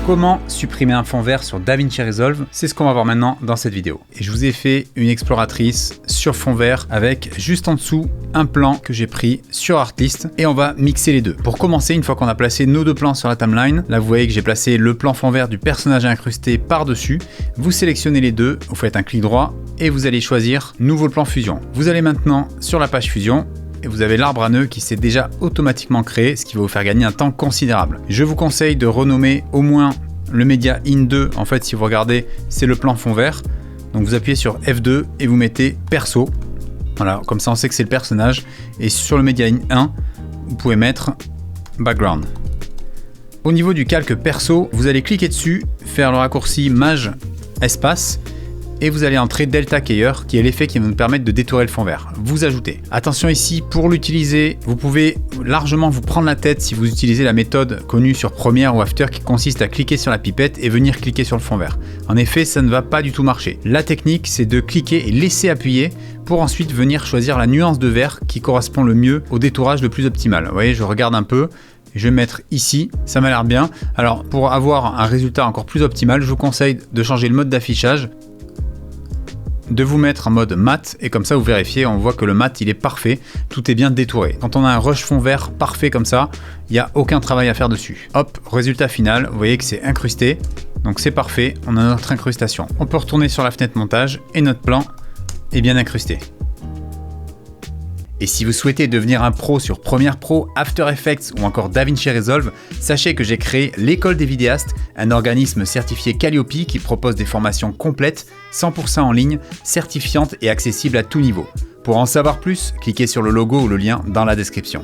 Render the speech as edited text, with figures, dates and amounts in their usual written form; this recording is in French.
Comment supprimer un fond vert sur DaVinci Resolve? C'est ce qu'on va voir maintenant dans cette vidéo. Et je vous ai fait une exploratrice sur fond vert avec juste en dessous un plan que j'ai pris sur Artlist et on va mixer les deux. Pour commencer, une fois qu'on a placé nos deux plans sur la timeline, là vous voyez que j'ai placé le plan fond vert du personnage incrusté par-dessus. Vous sélectionnez les deux, vous faites un clic droit et vous allez choisir nouveau plan fusion. Vous allez maintenant sur la page fusion. Et vous avez l'arbre à nœuds qui s'est déjà automatiquement créé, ce qui va vous faire gagner un temps considérable. Je vous conseille de renommer au moins le média In2. En fait, si vous regardez, c'est le plan fond vert. Donc vous appuyez sur F2 et vous mettez perso. Voilà, comme ça on sait que c'est le personnage. Et sur le média In1, vous pouvez mettre background. Au niveau du calque perso, vous allez cliquer dessus, faire le raccourci Maj espace. Et vous allez entrer Delta Keyer, qui est l'effet qui va nous permettre de détourer le fond vert. Vous ajoutez. Attention ici, pour l'utiliser, vous pouvez largement vous prendre la tête si vous utilisez la méthode connue sur Premiere ou After qui consiste à cliquer sur la pipette et venir cliquer sur le fond vert. En effet, ça ne va pas du tout marcher. La technique, c'est de cliquer et laisser appuyer pour ensuite venir choisir la nuance de vert qui correspond le mieux au détourage le plus optimal. Vous voyez, je regarde un peu. Je vais mettre ici, ça m'a l'air bien. Alors, pour avoir un résultat encore plus optimal, je vous conseille de changer le mode d'affichage, de vous mettre en mode mat et comme ça vous vérifiez, on voit que le mat il est parfait, tout est bien détouré. Quand on a un rush fond vert parfait comme ça, il n'y a aucun travail à faire dessus. Hop, résultat final, vous voyez que c'est incrusté, donc c'est parfait, on a notre incrustation. On peut retourner sur la fenêtre montage et notre plan est bien incrusté. Et si vous souhaitez devenir un pro sur Premiere Pro, After Effects ou encore DaVinci Resolve, sachez que j'ai créé l'école des vidéastes, un organisme certifié Calliope qui propose des formations complètes, 100% en ligne, certifiantes et accessibles à tout niveau. Pour en savoir plus, cliquez sur le logo ou le lien dans la description.